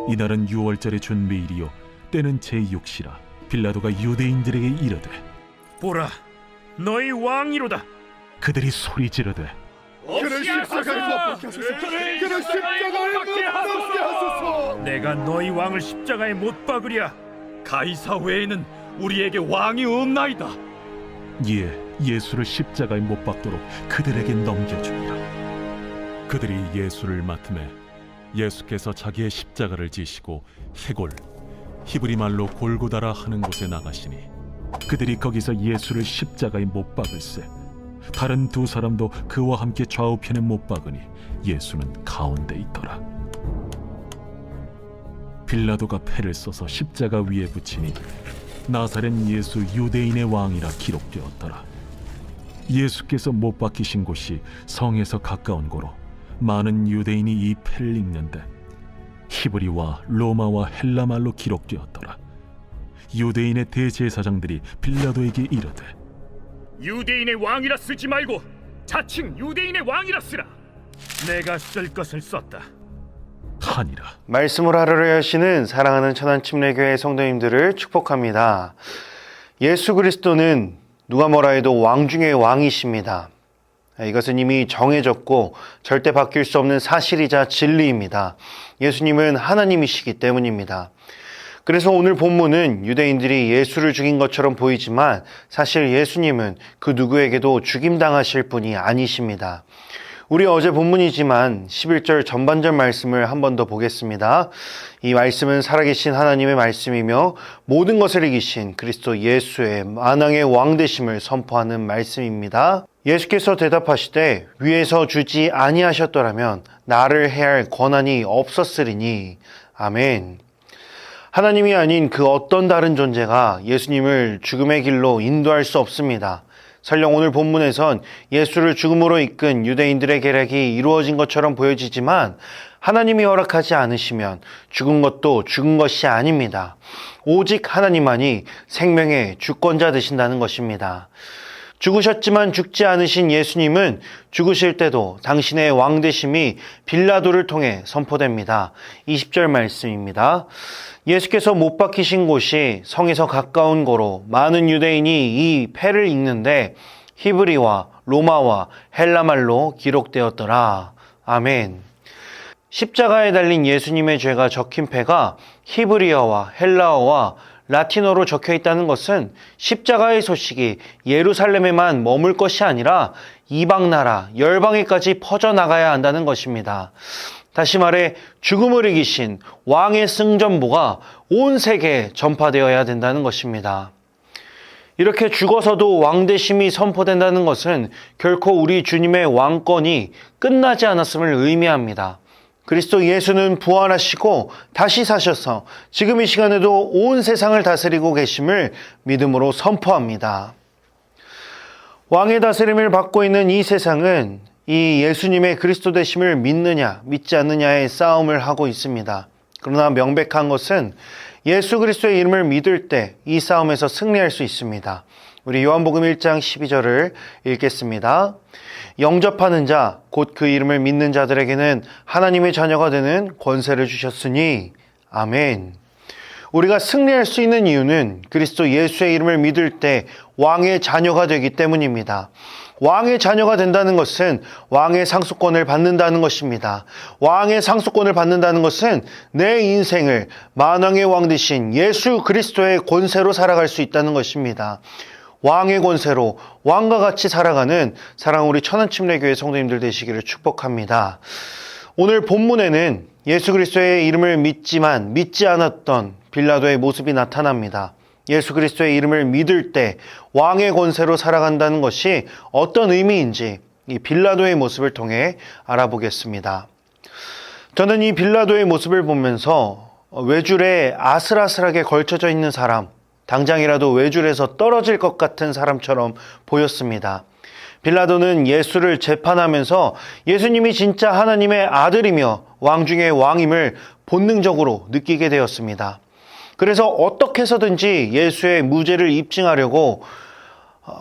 이날은 유월절의 준비일이요 때는 제6시라. 빌라도가 유대인들에게 이르되 보라, 너희 왕이로다. 그들이 소리 지르되 그를 십자가에 못 박게 하소서. 그를 십자가에 못 박게 하소서. 내가 너희 왕을 십자가에 못 박으랴. 가이사 외에는 우리에게 왕이 없나이다. 이에 예수를 십자가에 못 박도록 그들에게 넘겨주니라. 그들이 예수를 맡음에 예수께서 자기의 십자가를 지시고 해골, 히브리 말로 골고다라 하는 곳에 나가시니 그들이 거기서 예수를 십자가에 못 박을세. 다른 두 사람도 그와 함께 좌우편에 못 박으니 예수는 가운데 있더라. 빌라도가 패를 써서 십자가 위에 붙이니 나사렛 예수 유대인의 왕이라 기록되었더라. 예수께서 못 박히신 곳이 성에서 가까운 고로 많은 유대인이 이 패를 읽는데 히브리와 로마와 헬라 말로 기록되었더라. 유대인의 대제사장들이 빌라도에게 이르되 유대인의 왕이라 쓰지 말고 자칭 유대인의 왕이라 쓰라. 내가 쓸 것을 썼다. 하니라. 말씀을 하루로 여시는 사랑하는 천안침례교회 성도님들을 축복합니다. 예수 그리스도는 누가 뭐라 해도 왕 중의 왕이십니다. 이것은 이미 정해졌고 절대 바뀔 수 없는 사실이자 진리입니다. 예수님은 하나님이시기 때문입니다. 그래서 오늘 본문은 유대인들이 예수를 죽인 것처럼 보이지만 사실 예수님은 그 누구에게도 죽임당하실 분이 아니십니다. 우리 어제 본문이지만 11절 전반절 말씀을 한 번 더 보겠습니다. 이 말씀은 살아계신 하나님의 말씀이며 모든 것을 이기신 그리스도 예수의 만왕의 왕 되심을 선포하는 말씀입니다. 예수께서 대답하시되 위에서 주지 아니하셨더라면 나를 해할 권한이 없었으리니. 아멘. 하나님이 아닌 그 어떤 다른 존재가 예수님을 죽음의 길로 인도할 수 없습니다. 설령 오늘 본문에선 예수를 죽음으로 이끈 유대인들의 계략이 이루어진 것처럼 보여지지만 하나님이 허락하지 않으시면 죽은 것도 죽은 것이 아닙니다. 오직 하나님만이 생명의 주권자 되신다는 것입니다. 죽으셨지만 죽지 않으신 예수님은 죽으실 때도 당신의 왕되심이 빌라도를 통해 선포됩니다. 20절 말씀입니다. 예수께서 못 박히신 곳이 성에서 가까운 고로 많은 유대인이 이 패를 읽는데 히브리와 로마와 헬라말로 기록되었더라. 아멘. 십자가에 달린 예수님의 죄가 적힌 패가 히브리어와 헬라어와 라틴어로 적혀 있다는 것은 십자가의 소식이 예루살렘에만 머물 것이 아니라 이방 나라, 열방에까지 퍼져나가야 한다는 것입니다. 다시 말해 죽음을 이기신 왕의 승전보가 온 세계에 전파되어야 된다는 것입니다. 이렇게 죽어서도 왕되심이 선포된다는 것은 결코 우리 주님의 왕권이 끝나지 않았음을 의미합니다. 그리스도 예수는 부활하시고 다시 사셔서 지금 이 시간에도 온 세상을 다스리고 계심을 믿음으로 선포합니다. 왕의 다스림을 받고 있는 이 세상은 이 예수님의 그리스도 되심을 믿느냐 믿지 않느냐의 싸움을 하고 있습니다. 그러나 명백한 것은 예수 그리스도의 이름을 믿을 때 이 싸움에서 승리할 수 있습니다. 우리 요한복음 1장 12절을 읽겠습니다. 영접하는 자, 곧 그 이름을 믿는 자들에게는 하나님의 자녀가 되는 권세를 주셨으니. 아멘. 우리가 승리할 수 있는 이유는 그리스도 예수의 이름을 믿을 때 왕의 자녀가 되기 때문입니다. 왕의 자녀가 된다는 것은 왕의 상속권을 받는다는 것입니다. 왕의 상속권을 받는다는 것은 내 인생을 만왕의 왕 되신 예수 그리스도의 권세로 살아갈 수 있다는 것입니다. 왕의 권세로 왕과 같이 살아가는 사랑하는 우리 천안침례교회 성도님들 되시기를 축복합니다. 오늘 본문에는 예수 그리스도의 이름을 믿지만 믿지 않았던 빌라도의 모습이 나타납니다. 예수 그리스도의 이름을 믿을 때 왕의 권세로 살아간다는 것이 어떤 의미인지 이 빌라도의 모습을 통해 알아보겠습니다. 저는 이 빌라도의 모습을 보면서 외줄에 아슬아슬하게 걸쳐져 있는 사람, 당장이라도 외줄에서 떨어질 것 같은 사람처럼 보였습니다. 빌라도는 예수를 재판하면서 예수님이 진짜 하나님의 아들이며 왕 중의 왕임을 본능적으로 느끼게 되었습니다. 그래서 어떻게 해서든지 예수의 무죄를 입증하려고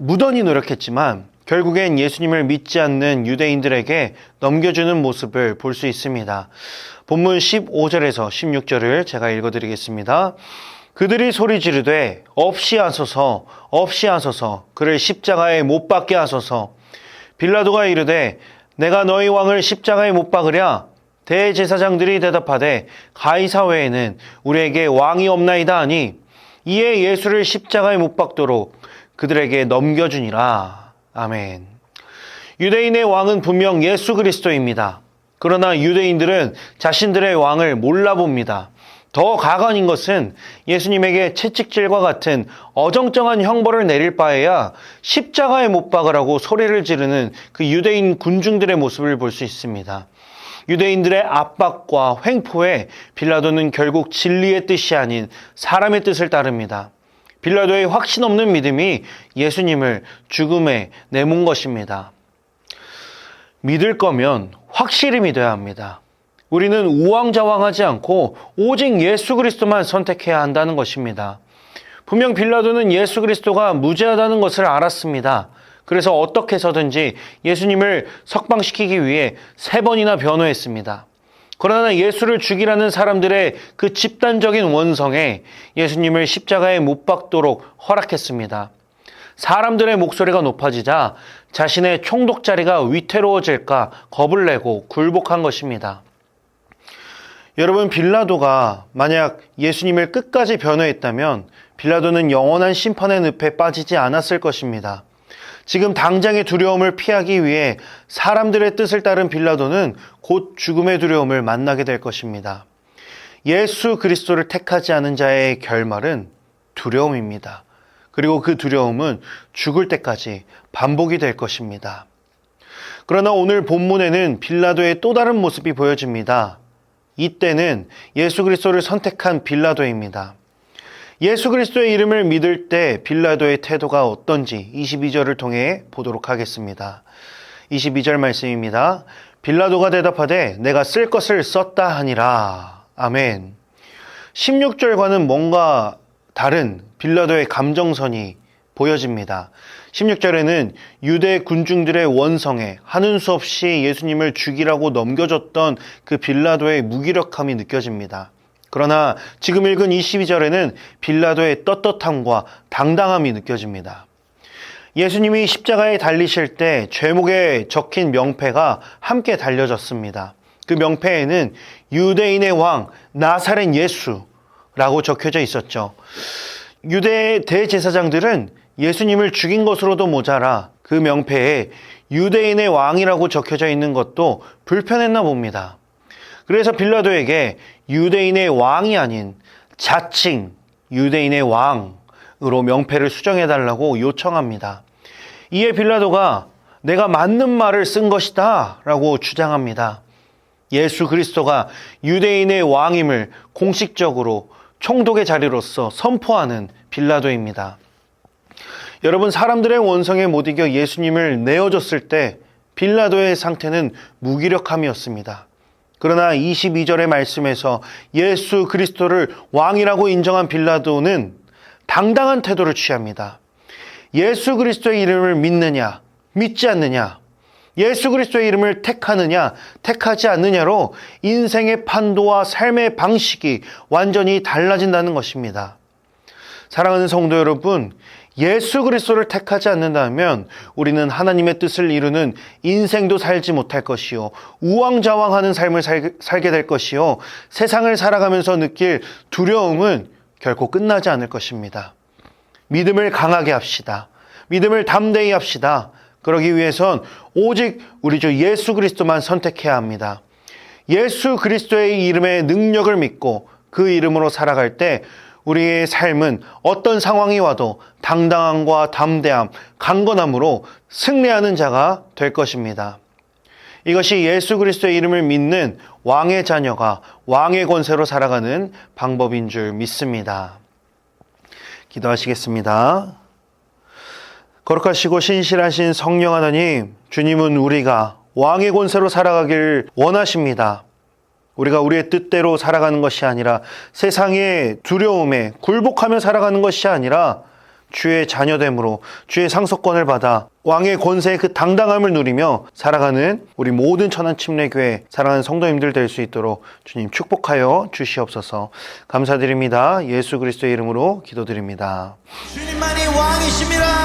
무던히 노력했지만 결국엔 예수님을 믿지 않는 유대인들에게 넘겨주는 모습을 볼 수 있습니다. 본문 15절에서 16절을 제가 읽어드리겠습니다. 그들이 소리 지르되 없이 하소서 없이 하소서 그를 십자가에 못 박게 하소서. 빌라도가 이르되 내가 너희 왕을 십자가에 못 박으랴. 대제사장들이 대답하되 가이사 외에는 우리에게 왕이 없나이다 하니 이에 예수를 십자가에 못 박도록 그들에게 넘겨주니라. 아멘. 유대인의 왕은 분명 예수 그리스도입니다. 그러나 유대인들은 자신들의 왕을 몰라봅니다. 더 가관인 것은 예수님에게 채찍질과 같은 어정쩡한 형벌을 내릴 바에야 십자가에 못 박으라고 소리를 지르는 그 유대인 군중들의 모습을 볼 수 있습니다. 유대인들의 압박과 횡포에 빌라도는 결국 진리의 뜻이 아닌 사람의 뜻을 따릅니다. 빌라도의 확신 없는 믿음이 예수님을 죽음에 내몬 것입니다. 믿을 거면 확실히 믿어야 합니다. 우리는 우왕좌왕하지 않고 오직 예수 그리스도만 선택해야 한다는 것입니다. 분명 빌라도는 예수 그리스도가 무죄하다는 것을 알았습니다. 그래서 어떻게 해서든지 예수님을 석방시키기 위해 3번이나 변호했습니다. 그러나 예수를 죽이라는 사람들의 그 집단적인 원성에 예수님을 십자가에 못 박도록 허락했습니다. 사람들의 목소리가 높아지자 자신의 총독 자리가 위태로워질까 겁을 내고 굴복한 것입니다. 여러분, 빌라도가 만약 예수님을 끝까지 변호했다면 빌라도는 영원한 심판의 늪에 빠지지 않았을 것입니다. 지금 당장의 두려움을 피하기 위해 사람들의 뜻을 따른 빌라도는 곧 죽음의 두려움을 만나게 될 것입니다. 예수 그리스도를 택하지 않은 자의 결말은 두려움입니다. 그리고 그 두려움은 죽을 때까지 반복이 될 것입니다. 그러나 오늘 본문에는 빌라도의 또 다른 모습이 보여집니다. 이때는 예수 그리스도를 선택한 빌라도입니다. 예수 그리스도의 이름을 믿을 때 빌라도의 태도가 어떤지 22절을 통해 보도록 하겠습니다. 22절 말씀입니다. 빌라도가 대답하되 내가 쓸 것을 썼다 하니라. 아멘. 16절과는 뭔가 다른 빌라도의 감정선이 보여집니다. 16절에는 유대 군중들의 원성에 하는 수 없이 예수님을 죽이라고 넘겨줬던 그 빌라도의 무기력함이 느껴집니다. 그러나 지금 읽은 22절에는 빌라도의 떳떳함과 당당함이 느껴집니다. 예수님이 십자가에 달리실 때 죄목에 적힌 명패가 함께 달려졌습니다. 그 명패에는 유대인의 왕 나사렛 예수라고 적혀져 있었죠. 유대 대제사장들은 예수님을 죽인 것으로도 모자라 그 명패에 유대인의 왕이라고 적혀져 있는 것도 불편했나 봅니다. 그래서 빌라도에게 유대인의 왕이 아닌 자칭 유대인의 왕으로 명패를 수정해달라고 요청합니다. 이에 빌라도가 내가 맞는 말을 쓴 것이다 라고 주장합니다. 예수 그리스도가 유대인의 왕임을 공식적으로 총독의 자리로서 선포하는 빌라도입니다. 여러분, 사람들의 원성에 못 이겨 예수님을 내어줬을 때 빌라도의 상태는 무기력함이었습니다. 그러나 22절의 말씀에서 예수 그리스도를 왕이라고 인정한 빌라도는 당당한 태도를 취합니다. 예수 그리스도의 이름을 믿느냐, 믿지 않느냐, 예수 그리스도의 이름을 택하느냐, 택하지 않느냐로 인생의 판도와 삶의 방식이 완전히 달라진다는 것입니다. 사랑하는 성도 여러분, 예수 그리스도를 택하지 않는다면 우리는 하나님의 뜻을 이루는 인생도 살지 못할 것이요, 우왕좌왕하는 삶을 살게 될 것이요, 세상을 살아가면서 느낄 두려움은 결코 끝나지 않을 것입니다. 믿음을 강하게 합시다. 믿음을 담대히 합시다. 그러기 위해선 오직 우리 주 예수 그리스도만 선택해야 합니다. 예수 그리스도의 이름의 능력을 믿고 그 이름으로 살아갈 때 우리의 삶은 어떤 상황이 와도 당당함과 담대함, 강건함으로 승리하는 자가 될 것입니다. 이것이 예수 그리스도의 이름을 믿는 왕의 자녀가 왕의 권세로 살아가는 방법인 줄 믿습니다. 기도하시겠습니다. 거룩하시고 신실하신 성령 하나님, 주님은 우리가 왕의 권세로 살아가길 원하십니다. 우리가 우리의 뜻대로 살아가는 것이 아니라 세상의 두려움에 굴복하며 살아가는 것이 아니라 주의 자녀됨으로 주의 상속권을 받아 왕의 권세의 그 당당함을 누리며 살아가는 우리 모든 천안침례교회 사랑하는 성도님들 될 수 있도록 주님 축복하여 주시옵소서. 감사드립니다. 예수 그리스도의 이름으로 기도드립니다. 주님만이 왕이십니다.